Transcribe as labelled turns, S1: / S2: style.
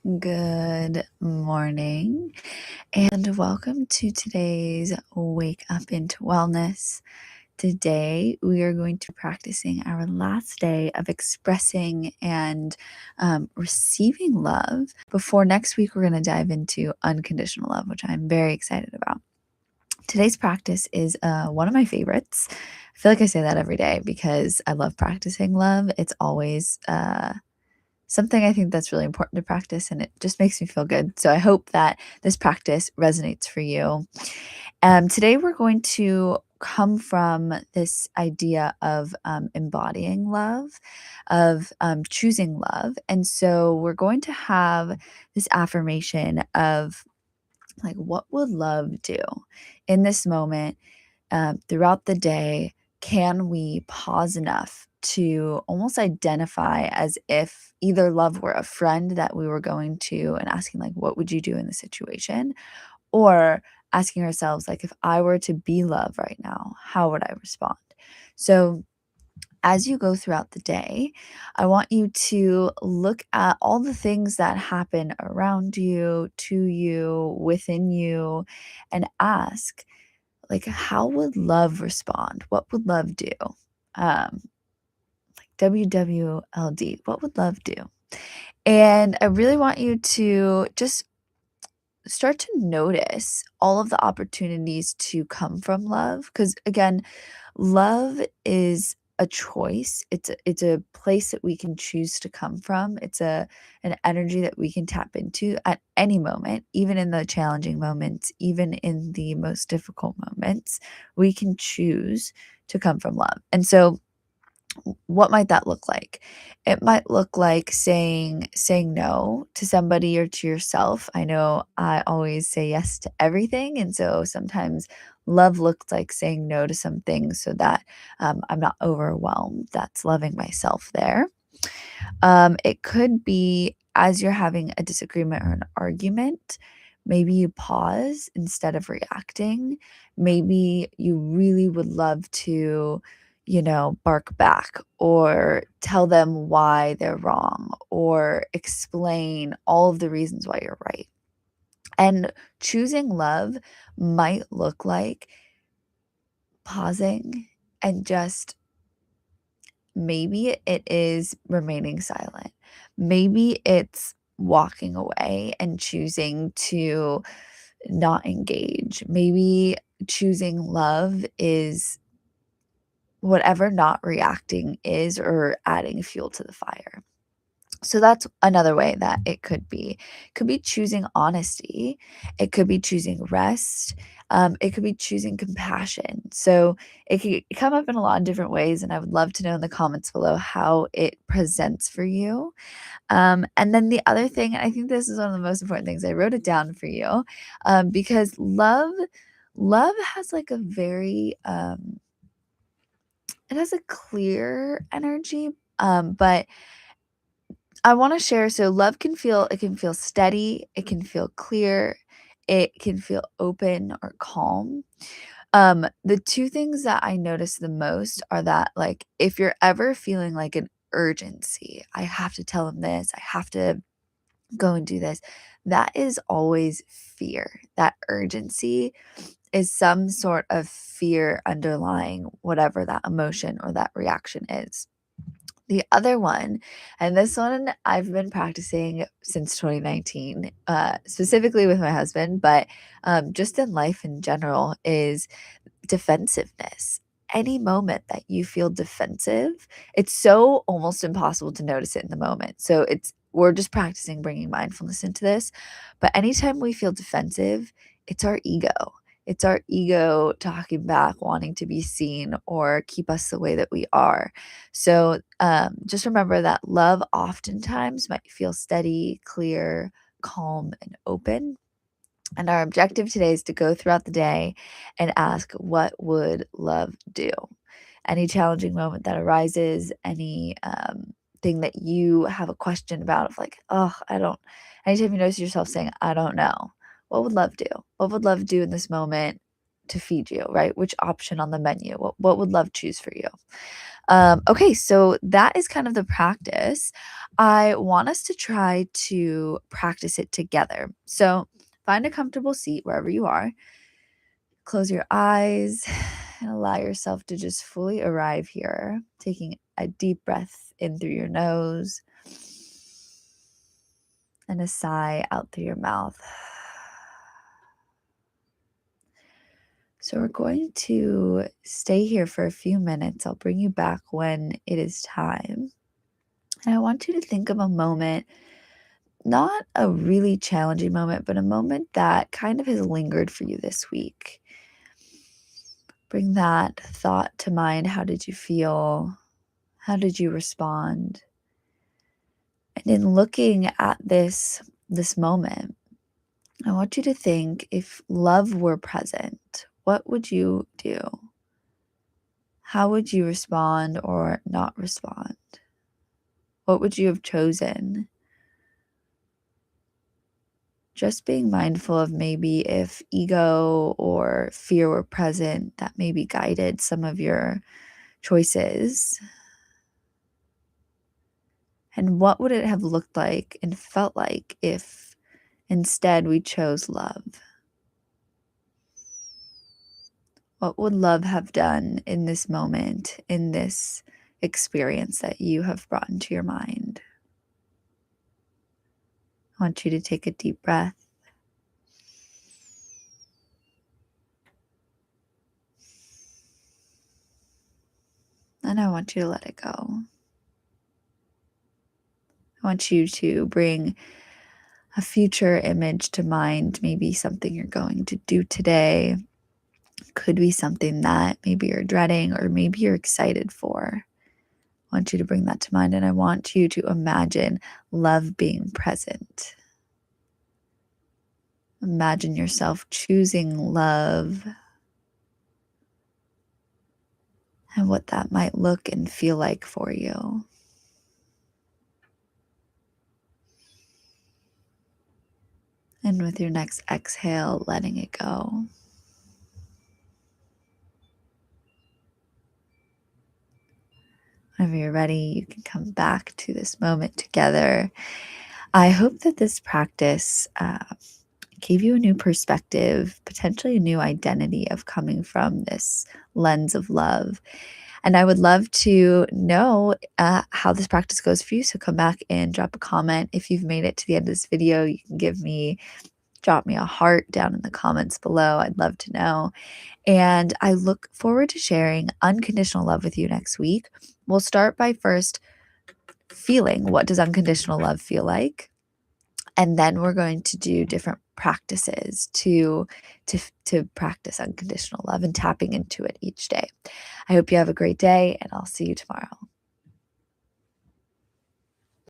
S1: Good morning, and welcome to today's Wake Up into Wellness. Today, we are going to be practicing our last day of expressing and receiving love. Before next week, we're going to dive into unconditional love, which I'm very excited about. Today's practice is one of my favorites. I feel like I say that every day because I love practicing love. It's always something I think that's really important to practice, and it just makes me feel good. So I hope that this practice resonates for you. Today we're going to come from this idea of embodying love, of choosing love. And so we're going to have this affirmation of like, what would love do in this moment throughout the day? Can we pause enough to almost identify as if either love were a friend that we were going to and asking, like, what would you do in the situation? Or asking ourselves, like, if I were to be love right now, how would I respond? So, as you go throughout the day, I want you to look at all the things that happen around you, to you, within you, and ask, like, how would love respond? What would love do? Um, like WWLD, what would love do? And I really want you to just start to notice all of the opportunities to come from love. Because again, love is a choice. It's a place that we can choose to come from. It's an energy that we can tap into at any moment, even in the challenging moments, even in the most difficult moments. We can choose to come from love. And so what might that look like? It might look like saying no to somebody or to yourself. I know I always say yes to everything, and so sometimes love looks like saying no to some things so that I'm not overwhelmed. That's loving myself there. It could be as you're having a disagreement or an argument, maybe you pause instead of reacting. Maybe you really would love to, bark back or tell them why they're wrong or explain all of the reasons why you're right. And choosing love might look like pausing and just maybe it is remaining silent. Maybe it's walking away and choosing to not engage. Maybe choosing love is whatever not reacting is or adding fuel to the fire. So that's another way that it could be. It could be choosing honesty. It could be choosing rest. It could be choosing compassion. So it could come up in a lot of different ways, and I would love to know in the comments below how it presents for you. And then the other thing, and I think this is one of the most important things, I wrote it down for you, because love has like a very it has a clear energy, but I wanna share, so love can feel steady, it can feel clear, it can feel open or calm. The 2 things that I notice the most are that, like, if you're ever feeling like an urgency, "I have to tell him this, I have to go and do this," that is always fear. That urgency is some sort of fear underlying whatever that emotion or that reaction is. The other one, and this one I've been practicing since 2019, specifically with my husband, but just in life in general, is defensiveness. Any moment that you feel defensive, it's so almost impossible to notice it in the moment. So we're just practicing bringing mindfulness into this. But anytime we feel defensive, it's our ego. It's our ego talking back, wanting to be seen or keep us the way that we are. So just remember that love oftentimes might feel steady, clear, calm, and open. And our objective today is to go throughout the day and ask, what would love do? Any challenging moment that arises, any thing that you have a question about, of like, oh, I don't, anytime you notice yourself saying, I don't know, what would love do? What would love do in this moment to feed you, right? Which option on the menu? What would love choose for you? Okay, so that is kind of the practice. I want us to try to practice it together. So find a comfortable seat wherever you are. Close your eyes and allow yourself to just fully arrive here, taking a deep breath in through your nose and a sigh out through your mouth. So we're going to stay here for a few minutes. I'll bring you back when it is time. And I want you to think of a moment, not a really challenging moment, but a moment that kind of has lingered for you this week. Bring that thought to mind. How did you feel? How did you respond? And in looking at this moment, I want you to think, if love were present, what would you do? How would you respond or not respond? What would you have chosen? Just being mindful of maybe if ego or fear were present, that maybe guided some of your choices. And what would it have looked like and felt like if instead we chose love? What would love have done in this moment, in this experience that you have brought into your mind? I want you to take a deep breath. And I want you to let it go. I want you to bring a future image to mind, maybe something you're going to do today. Could be something that maybe you're dreading or maybe you're excited for. I want you to bring that to mind, and I want you to imagine love being present. Imagine yourself choosing love and what that might look and feel like for you. And with your next exhale, letting it go. Whenever you're ready, you can come back to this moment together. I hope that this practice gave you a new perspective, potentially a new identity of coming from this lens of love. And I would love to know how this practice goes for you. So come back and drop a comment. If you've made it to the end of this video, you can drop me a heart down in the comments below. I'd love to know. And I look forward to sharing unconditional love with you next week. We'll start by first feeling, what does unconditional love feel like? And then we're going to do different practices to practice unconditional love and tapping into it each day. I hope you have a great day, and I'll see you tomorrow.